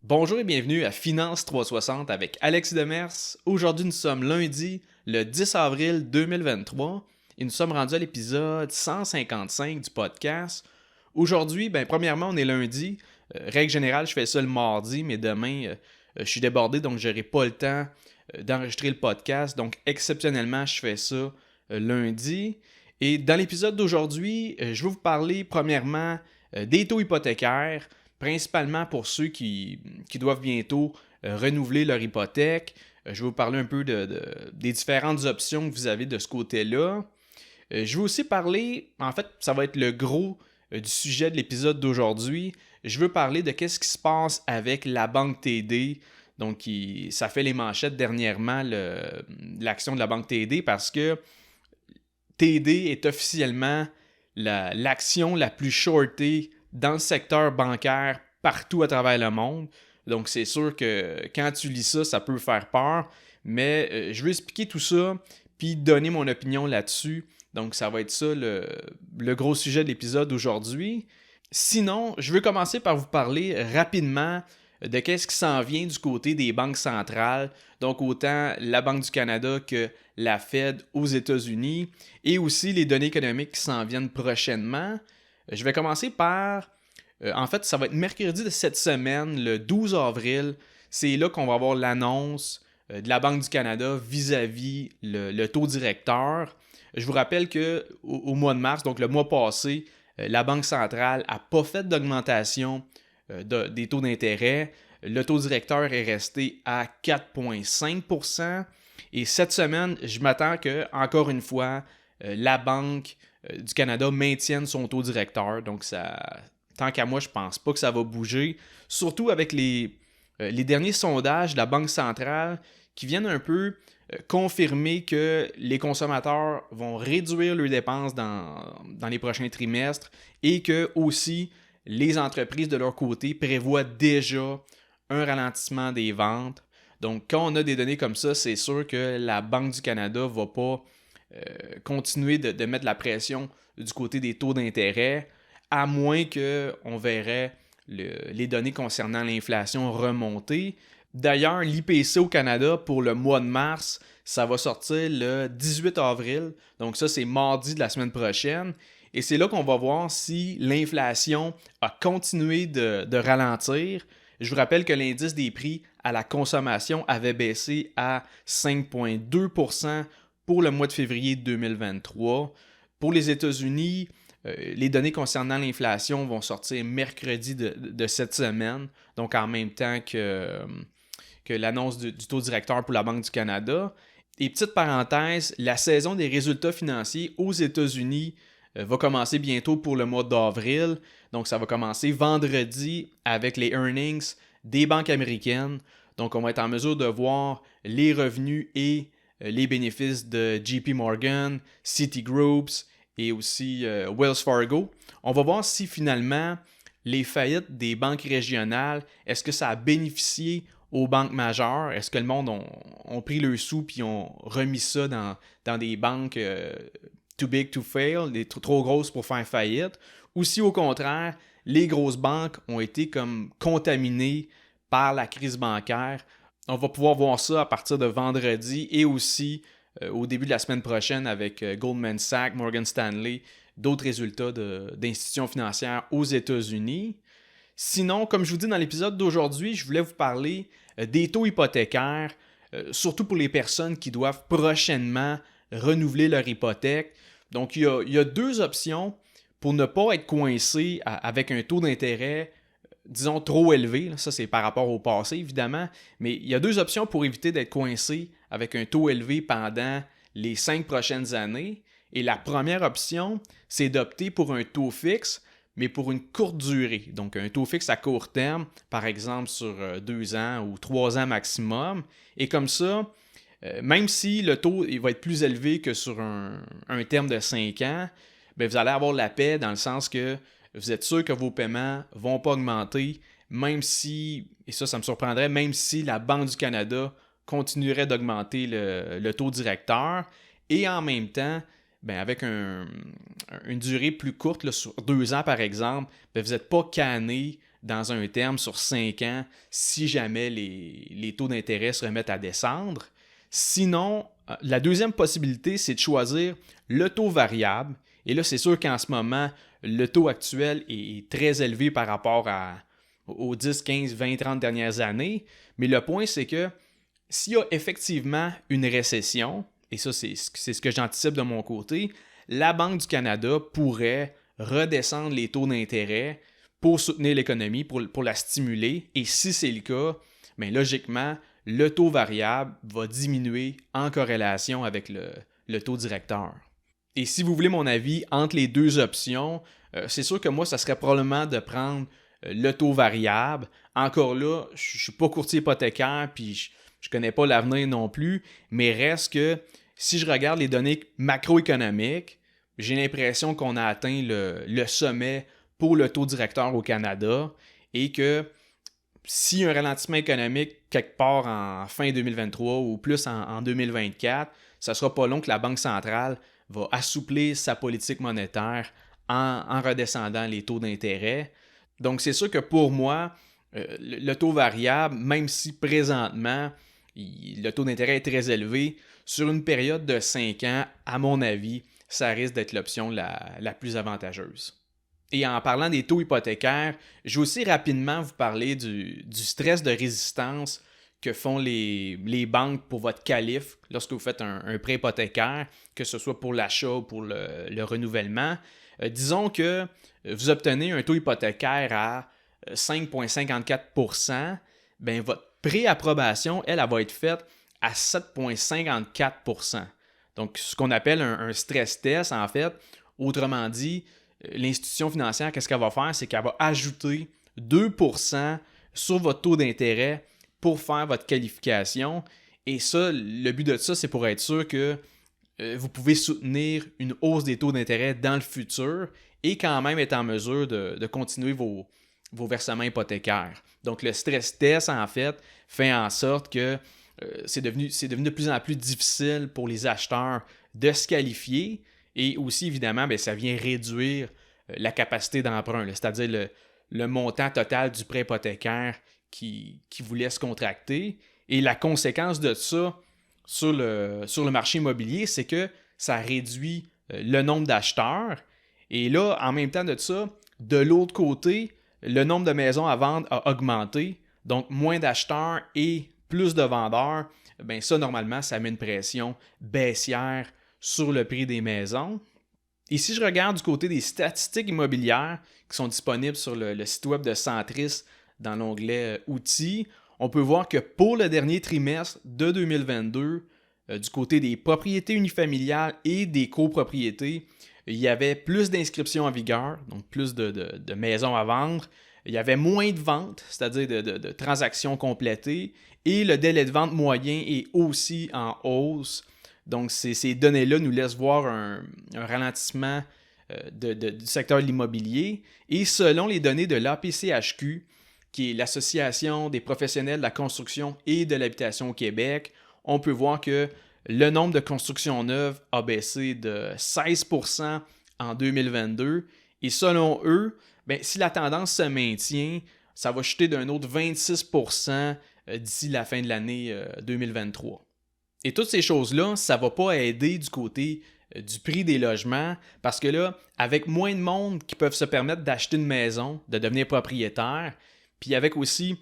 Bonjour et bienvenue à Finance 360 avec Alexis Demers. Aujourd'hui, nous sommes lundi, le 10 avril 2023 et nous sommes rendus à l'épisode 155 du podcast. Aujourd'hui, premièrement, on est lundi. Règle générale, je fais ça le mardi, mais demain, je suis débordé, donc je n'aurai pas le temps d'enregistrer le podcast. Donc, exceptionnellement, je fais ça lundi. Et dans l'épisode d'aujourd'hui, je vais vous parler premièrement des taux hypothécaires, principalement pour ceux qui doivent bientôt renouveler leur hypothèque. Je vais vous parler un peu des différentes options que vous avez de ce côté-là. Je vais aussi parler, en fait, ça va être le gros du sujet de l'épisode d'aujourd'hui. Je veux parler de qu'est-ce qui se passe avec la banque TD. Donc, ça fait les manchettes dernièrement, l'action de la banque TD, parce que TD est officiellement l'action la plus shortée dans le secteur bancaire partout à travers le monde. Donc, c'est sûr que quand tu lis ça, ça peut faire peur. Mais je vais expliquer tout ça, puis donner mon opinion là-dessus. Donc, ça va être ça le gros sujet de l'épisode d'aujourd'hui. Sinon, je veux commencer par vous parler rapidement de qu'est-ce qui s'en vient du côté des banques centrales. Donc, autant la Banque du Canada que la Fed aux États-Unis et aussi les données économiques qui s'en viennent prochainement. Je vais commencer par, en fait, ça va être mercredi de cette semaine, le 12 avril. C'est là qu'on va avoir l'annonce de la Banque du Canada vis-à-vis le taux directeur. Je vous rappelle qu'au mois de mars, donc le mois passé, la Banque centrale n'a pas fait d'augmentation des taux d'intérêt. Le taux directeur est resté à 4,5%. Et cette semaine, je m'attends que, encore une fois, la Banque du Canada maintienne son taux directeur. Donc, tant qu'à moi, je pense pas que ça va bouger. Surtout avec les derniers sondages de la Banque centrale qui viennent un peu confirmer que les consommateurs vont réduire leurs dépenses dans les prochains trimestres et que aussi les entreprises de leur côté prévoient déjà un ralentissement des ventes. Donc, quand on a des données comme ça, c'est sûr que la Banque du Canada ne va pas continuer de mettre la pression du côté des taux d'intérêt, à moins qu'on verrait les données concernant l'inflation remonter. D'ailleurs, l'IPC au Canada pour le mois de mars, ça va sortir le 18 avril. Donc ça, c'est mardi de la semaine prochaine. Et c'est là qu'on va voir si l'inflation a continué de ralentir. Je vous rappelle que l'indice des prix à la consommation avait baissé à 5,2% pour le mois de février 2023. Pour les États-Unis, les données concernant l'inflation vont sortir mercredi de cette semaine, donc en même temps que l'annonce du taux directeur pour la Banque du Canada. Et petite parenthèse, la saison des résultats financiers aux États-Unis va commencer bientôt pour le mois d'avril. Donc, ça va commencer vendredi avec les earnings des banques américaines. Donc, on va être en mesure de voir les revenus et les bénéfices de JP Morgan, Citigroup et aussi Wells Fargo. On va voir si finalement les faillites des banques régionales, est-ce que ça a bénéficié aux banques majeures? Est-ce que le monde ont pris le sous puis ont remis ça dans des banques too big to fail, trop grosses pour faire faillite? Ou si au contraire, les grosses banques ont été comme contaminées par la crise bancaire? On va pouvoir voir ça à partir de vendredi et aussi au début de la semaine prochaine avec Goldman Sachs, Morgan Stanley, d'autres résultats d'institutions financières aux États-Unis. Sinon, comme je vous dis dans l'épisode d'aujourd'hui, je voulais vous parler des taux hypothécaires, surtout pour les personnes qui doivent prochainement renouveler leur hypothèque. Donc, il y a deux options pour ne pas être coincé avec un taux d'intérêt, disons, trop élevé. Ça, c'est par rapport au passé, évidemment. Mais il y a deux options pour éviter d'être coincé avec un taux élevé pendant les 5 prochaines années. Et la première option, c'est d'opter pour un taux fixe, mais pour une courte durée. Donc, un taux fixe à court terme, par exemple sur 2 ans ou 3 ans maximum. Et comme ça, même si le taux il va être plus élevé que sur un terme de 5 ans, bien, vous allez avoir la paix dans le sens que vous êtes sûr que vos paiements ne vont pas augmenter, même si, et ça me surprendrait, même si la Banque du Canada continuerait d'augmenter le taux directeur. Et en même temps, bien, avec une durée plus courte, là, sur 2 ans par exemple, bien, vous n'êtes pas canné dans un terme sur 5 ans si jamais les taux d'intérêt se remettent à descendre. Sinon, la deuxième possibilité, c'est de choisir le taux variable. Et là, c'est sûr qu'en ce moment, le taux actuel est très élevé par rapport aux 10, 15, 20, 30 dernières années. Mais le point, c'est que s'il y a effectivement une récession, et ça, c'est ce que j'anticipe de mon côté, la Banque du Canada pourrait redescendre les taux d'intérêt pour soutenir l'économie, pour la stimuler. Et si c'est le cas, bien, logiquement, le taux variable va diminuer en corrélation avec le taux directeur. Et si vous voulez mon avis entre les deux options, c'est sûr que moi, ça serait probablement de prendre le taux variable. Encore là, je ne suis pas courtier hypothécaire, puis je ne connais pas l'avenir non plus, mais reste que si je regarde les données macroéconomiques, j'ai l'impression qu'on a atteint le sommet pour le taux directeur au Canada et que s'il y a un ralentissement économique quelque part en fin 2023 ou plus en 2024, ça ne sera pas long que la Banque centrale va assouplir sa politique monétaire en redescendant les taux d'intérêt. Donc, c'est sûr que pour moi, le taux variable, même si présentement, le taux d'intérêt est très élevé, sur une période de 5 ans, à mon avis, ça risque d'être l'option la plus avantageuse. Et en parlant des taux hypothécaires, je vais aussi rapidement vous parler du stress de résistance que font les banques pour votre calife lorsque vous faites un prêt hypothécaire, que ce soit pour l'achat ou pour le renouvellement. Disons que vous obtenez un taux hypothécaire à 5,54 %, bien, votre préapprobation, elle va être faite à 7,54 %. Donc, ce qu'on appelle un stress test, en fait, autrement dit, l'institution financière, qu'est-ce qu'elle va faire? C'est qu'elle va ajouter 2% sur votre taux d'intérêt pour faire votre qualification. Et ça, le but de ça, c'est pour être sûr que vous pouvez soutenir une hausse des taux d'intérêt dans le futur et quand même être en mesure de continuer vos versements hypothécaires. Donc, le stress test, en fait en sorte que c'est devenu de plus en plus difficile pour les acheteurs de se qualifier et aussi, évidemment, bien, ça vient réduire la capacité d'emprunt, c'est-à-dire le montant total du prêt hypothécaire qui vous laisse contracter. Et la conséquence de ça sur le marché immobilier, c'est que ça réduit le nombre d'acheteurs. Et là, en même temps de ça, de l'autre côté, le nombre de maisons à vendre a augmenté. Donc, moins d'acheteurs et plus de vendeurs. Bien, ça, normalement, ça met une pression baissière sur le prix des maisons. Et si je regarde du côté des statistiques immobilières qui sont disponibles sur le site web de Centris dans l'onglet Outils, on peut voir que pour le dernier trimestre de 2022, du côté des propriétés unifamiliales et des copropriétés, il y avait plus d'inscriptions en vigueur, donc plus de maisons à vendre. Il y avait moins de ventes, c'est-à-dire de transactions complétées, et le délai de vente moyen est aussi en hausse. Donc, ces données-là nous laissent voir un ralentissement du secteur de l'immobilier. Et selon les données de l'APCHQ, qui est l'Association des professionnels de la construction et de l'habitation au Québec, on peut voir que le nombre de constructions neuves a baissé de 16% en 2022. Et selon eux, bien, si la tendance se maintient, ça va chuter d'un autre 26% d'ici la fin de l'année 2023. Et toutes ces choses-là, ça ne va pas aider du côté du prix des logements parce que là, avec moins de monde qui peuvent se permettre d'acheter une maison, de devenir propriétaire, puis avec aussi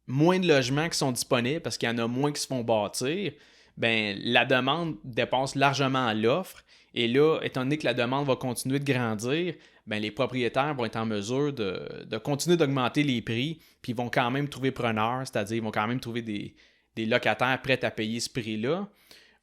moins de logements qui sont disponibles parce qu'il y en a moins qui se font bâtir, bien, la demande dépasse largement l'offre. Et là, étant donné que la demande va continuer de grandir, bien, les propriétaires vont être en mesure de continuer d'augmenter les prix, puis ils vont quand même trouver preneurs, c'est-à-dire ils vont quand même trouver des locataires prêts à payer ce prix-là.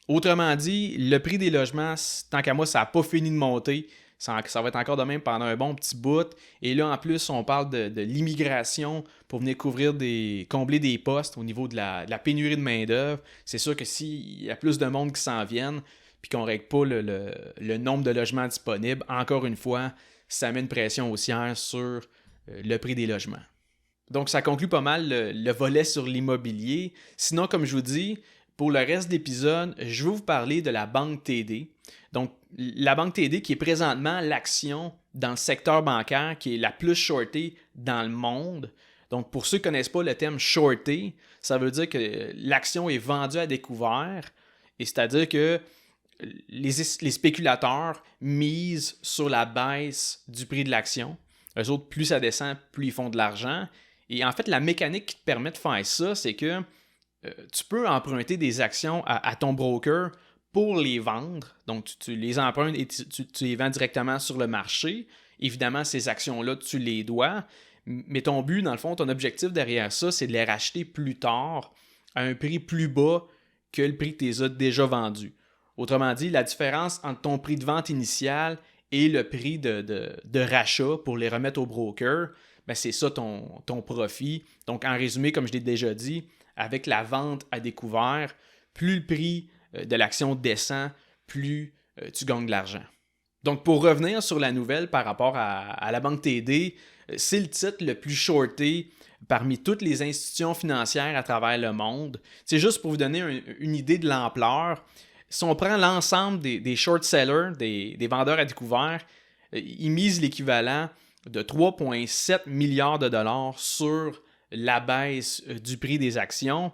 Autrement dit, le prix des logements, tant qu'à moi, ça n'a pas fini de monter. Ça va être encore de même pendant un bon petit bout. Et là, en plus, on parle de l'immigration pour venir combler des postes au niveau de la pénurie de main-d'œuvre. C'est sûr que s'il y a plus de monde qui s'en viennent, puis qu'on ne règle pas le nombre de logements disponibles, encore une fois, ça met une pression haussière sur le prix des logements. Donc, ça conclut pas mal le volet sur l'immobilier. Sinon, comme je vous dis, pour le reste de l'épisode, je vais vous parler de la banque TD. Donc, la banque TD qui est présentement l'action dans le secteur bancaire qui est la plus shortée dans le monde. Donc, pour ceux qui ne connaissent pas le terme shorté, ça veut dire que l'action est vendue à découvert. Et c'est-à-dire que les spéculateurs misent sur la baisse du prix de l'action. Eux autres, plus ça descend, plus ils font de l'argent. Et en fait, la mécanique qui te permet de faire ça, c'est que tu peux emprunter des actions à ton broker pour les vendre. Donc, tu les empruntes et tu les vends directement sur le marché. Évidemment, ces actions-là, tu les dois. Mais ton but, dans le fond, ton objectif derrière ça, c'est de les racheter plus tard à un prix plus bas que le prix que tu les as déjà vendus. Autrement dit, la différence entre ton prix de vente initial et le prix de rachat pour les remettre au broker, ben c'est ça ton profit. Donc, en résumé, comme je l'ai déjà dit, avec la vente à découvert, plus le prix de l'action descend, plus tu gagnes de l'argent. Donc, pour revenir sur la nouvelle par rapport à la banque TD, c'est le titre le plus shorté parmi toutes les institutions financières à travers le monde. C'est juste pour vous donner une idée de l'ampleur. Si on prend l'ensemble des short sellers, des vendeurs à découvert, ils misent l'équivalent de 3,7 milliards de dollars sur la baisse du prix des actions.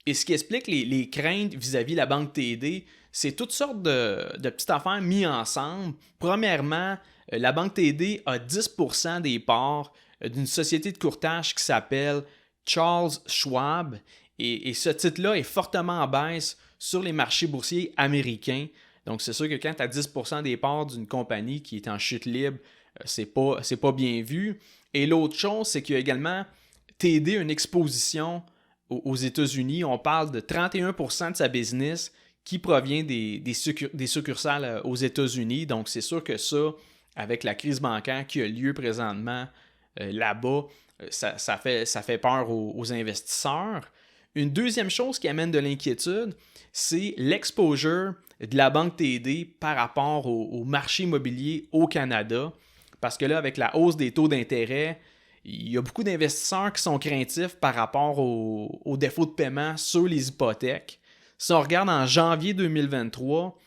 Et ce qui explique les craintes vis-à-vis de la banque TD, c'est toutes sortes de petites affaires mises ensemble. Premièrement, la banque TD a 10% des parts d'une société de courtage qui s'appelle Charles Schwab. Et ce titre-là est fortement en baisse sur les marchés boursiers américains. Donc, c'est sûr que quand tu as 10% des parts d'une compagnie qui est en chute libre, c'est pas bien vu. Et l'autre chose, c'est qu'il y a également TD une exposition aux États-Unis. On parle de 31% de sa business qui provient des succursales aux États-Unis. Donc, c'est sûr que ça, avec la crise bancaire qui a lieu présentement là-bas, ça fait peur aux investisseurs. Une deuxième chose qui amène de l'inquiétude, c'est l'exposure de la banque TD par rapport au marché immobilier au Canada. Parce que là, avec la hausse des taux d'intérêt, il y a beaucoup d'investisseurs qui sont craintifs par rapport au défaut de paiement sur les hypothèques. Si on regarde en janvier 2023,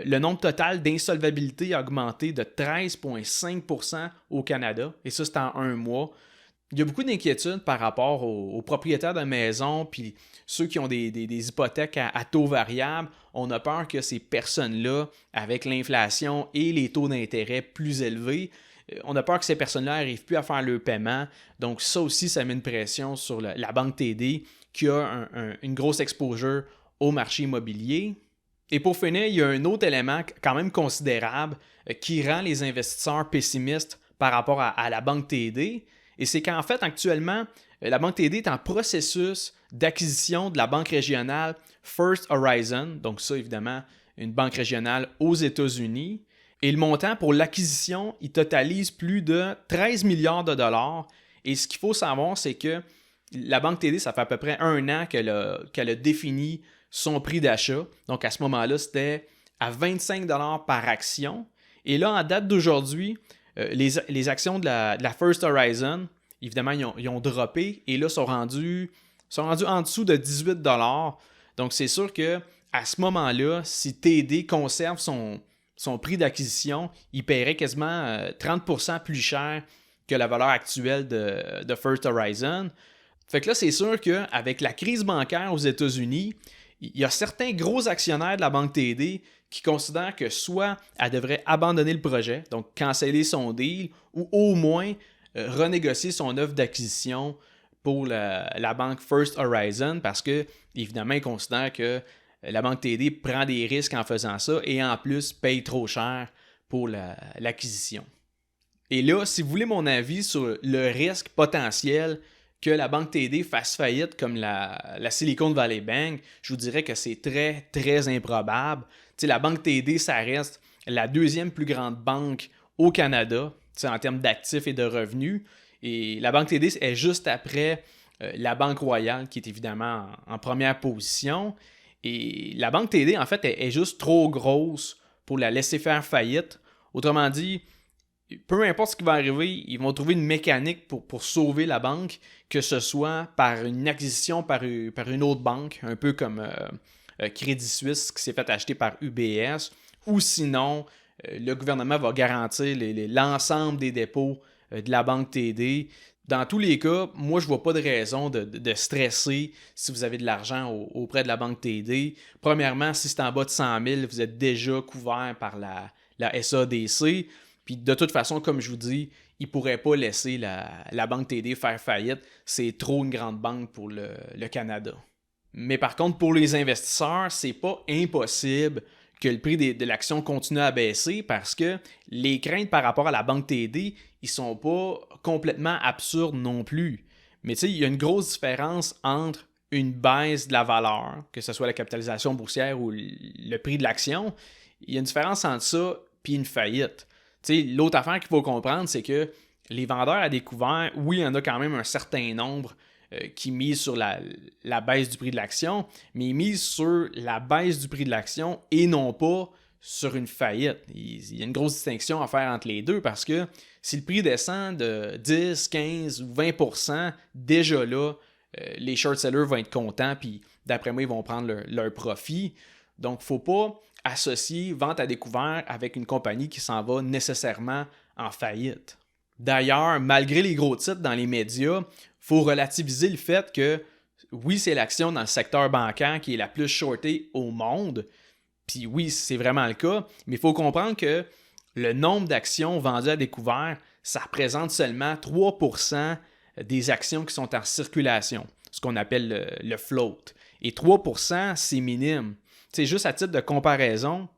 le nombre total d'insolvabilités a augmenté de 13,5% au Canada, et ça, c'est en un mois. Il y a beaucoup d'inquiétudes par rapport aux propriétaires de maisons, puis ceux qui ont des hypothèques à taux variable. On a peur que ces personnes-là, avec l'inflation et les taux d'intérêt plus élevés, on a peur que ces personnes-là n'arrivent plus à faire leur paiement. Donc ça aussi, ça met une pression sur la banque TD qui a une grosse exposure au marché immobilier. Et pour finir, il y a un autre élément quand même considérable qui rend les investisseurs pessimistes par rapport à la banque TD. Et c'est qu'en fait, actuellement, la banque TD est en processus d'acquisition de la banque régionale First Horizon. Donc ça, évidemment, une banque régionale aux États-Unis. Et le montant pour l'acquisition, il totalise plus de 13 milliards de dollars. Et ce qu'il faut savoir, c'est que la banque TD, ça fait à peu près un an qu'elle a défini son prix d'achat. Donc à ce moment-là, c'était à 25 $ par action. Et là, en date d'aujourd'hui, les actions de la First Horizon, évidemment, ils ont droppé et là, sont rendus en dessous de 18 $. Donc c'est sûr que à ce moment-là, si TD conserve son prix d'acquisition, il paierait quasiment 30% plus cher que la valeur actuelle de First Horizon. Fait que là, c'est sûr qu'avec la crise bancaire aux États-Unis, il y a certains gros actionnaires de la banque TD qui considèrent que soit elle devrait abandonner le projet, donc canceller son deal, ou au moins renégocier son offre d'acquisition pour la banque First Horizon, parce que, évidemment, ils considèrent que la banque TD prend des risques en faisant ça et en plus paye trop cher pour l'acquisition. Et là, si vous voulez mon avis sur le risque potentiel que la banque TD fasse faillite comme la Silicon Valley Bank, je vous dirais que c'est très, très improbable. T'sais, la banque TD, ça reste la deuxième plus grande banque au Canada en termes d'actifs et de revenus. Et la banque TD est juste après la Banque Royale, qui est évidemment en première position. Et la banque TD, en fait, est juste trop grosse pour la laisser faire faillite. Autrement dit, peu importe ce qui va arriver, ils vont trouver une mécanique pour sauver la banque, que ce soit par une acquisition par une autre banque, un peu comme Crédit Suisse qui s'est fait acheter par UBS, ou sinon, le gouvernement va garantir l'ensemble des dépôts de la banque TD. Dans tous les cas, moi, je ne vois pas de raison de stresser si vous avez de l'argent auprès de la banque TD. Premièrement, si c'est en bas de 100 000, vous êtes déjà couvert par la SADC. Puis de toute façon, comme je vous dis, ils ne pourraient pas laisser la banque TD faire faillite. C'est trop une grande banque pour le Canada. Mais par contre, pour les investisseurs, c'est pas impossible que le prix de l'action continue à baisser parce que les craintes par rapport à la banque TD, ils sont pas complètement absurdes non plus. Mais tu sais, il y a une grosse différence entre une baisse de la valeur, que ce soit la capitalisation boursière ou le prix de l'action. Il y a une différence entre ça et une faillite. Tu sais, l'autre affaire qu'il faut comprendre, c'est que les vendeurs à découvert, oui, il y en a quand même un certain nombre qui misent sur la baisse du prix de l'action, mais ils misent sur la baisse du prix de l'action et non pas sur une faillite. Il y a une grosse distinction à faire entre les deux parce que si le prix descend de 10, 15 ou 20%, déjà là, les short sellers vont être contents puis d'après moi, ils vont prendre leur profit. Donc, il ne faut pas associer vente à découvert avec une compagnie qui s'en va nécessairement en faillite. D'ailleurs, malgré les gros titres dans les médias, il faut relativiser le fait que oui, c'est l'action dans le secteur bancaire qui est la plus shortée au monde. Puis oui, c'est vraiment le cas, mais il faut comprendre que le nombre d'actions vendues à découvert, ça représente seulement 3% des actions qui sont en circulation, ce qu'on appelle le float. Et 3%, c'est minime. C'est juste à titre de comparaison,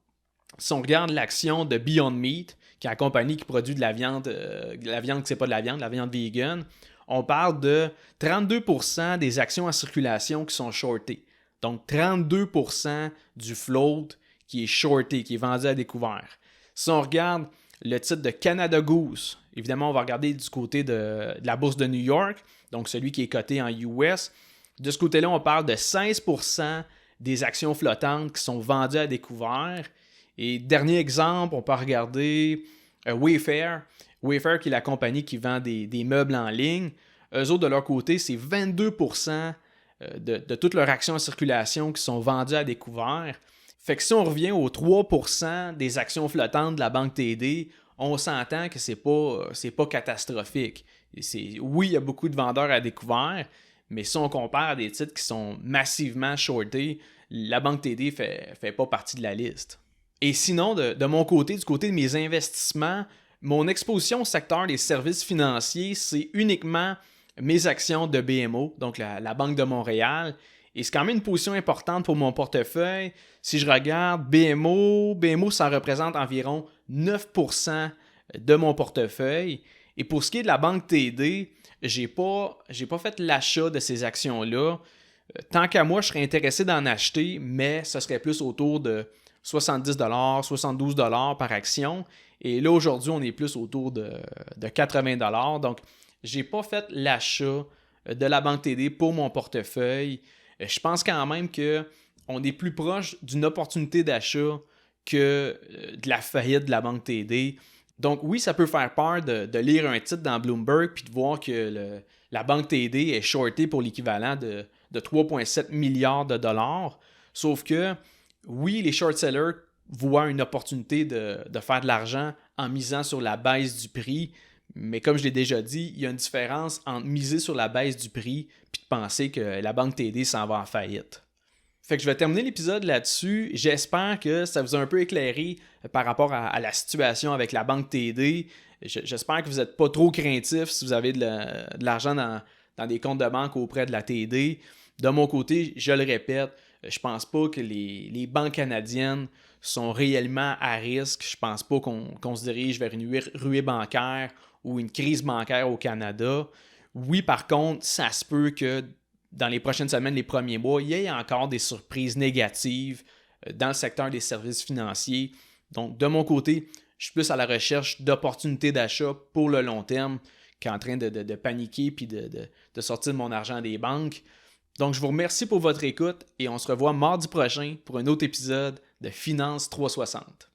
si on regarde l'action de Beyond Meat, qui est la compagnie qui produit de la viande que c'est pas de la viande vegan, on parle de 32% des actions en circulation qui sont shortées. Donc 32% du float qui est shorté, qui est vendu à découvert. Si on regarde le titre de Canada Goose, évidemment, on va regarder du côté de la bourse de New York, donc celui qui est coté en US. De ce côté-là, on parle de 16% des actions flottantes qui sont vendues à découvert. Et dernier exemple, on peut regarder Wayfair. Wayfair, qui est la compagnie qui vend des meubles en ligne. Eux autres, de leur côté, c'est 22% de toutes leurs actions en circulation qui sont vendues à découvert. Fait que si on revient aux 3% des actions flottantes de la banque TD, on s'entend que c'est pas catastrophique. Oui, il y a beaucoup de vendeurs à découvert, mais si on compare à des titres qui sont massivement shortés, la banque TD fait pas partie de la liste. Et sinon, de mon côté, du côté de mes investissements, mon exposition au secteur des services financiers, c'est uniquement mes actions de BMO, donc la Banque de Montréal. Et c'est quand même une position importante pour mon portefeuille. Si je regarde BMO, ça représente environ 9% de mon portefeuille. Et pour ce qui est de la banque TD, j'ai pas fait l'achat de ces actions-là. Tant qu'à moi, je serais intéressé d'en acheter, mais ce serait plus autour de 70 $, 72 $ par action. Et là, aujourd'hui, on est plus autour de 80 $. Donc, je n'ai pas fait l'achat de la banque TD pour mon portefeuille. Je pense quand même qu'on est plus proche d'une opportunité d'achat que de la faillite de la banque TD. Donc oui, ça peut faire peur de lire un titre dans Bloomberg puis de voir que la banque TD est shortée pour l'équivalent de 3,7 milliards de dollars. Sauf que oui, les short sellers voient une opportunité de faire de l'argent en misant sur la baisse du prix. Mais comme je l'ai déjà dit, il y a une différence entre miser sur la baisse du prix et de penser que la banque TD s'en va en faillite. Fait que je vais terminer l'épisode là-dessus. J'espère que ça vous a un peu éclairé par rapport à la situation avec la banque TD. J'espère que vous n'êtes pas trop craintif si vous avez de l'argent dans des comptes de banque auprès de la TD. De mon côté, je le répète, je pense pas que les banques canadiennes sont réellement à risque. Je pense pas qu'on se dirige vers une ruée bancaire ou une crise bancaire au Canada. Oui, par contre, ça se peut que dans les prochaines semaines, les premiers mois, il y ait encore des surprises négatives dans le secteur des services financiers. Donc, de mon côté, je suis plus à la recherche d'opportunités d'achat pour le long terme qu'en train de paniquer puis de sortir de mon argent des banques. Donc, je vous remercie pour votre écoute et on se revoit mardi prochain pour un autre épisode de Finance 360.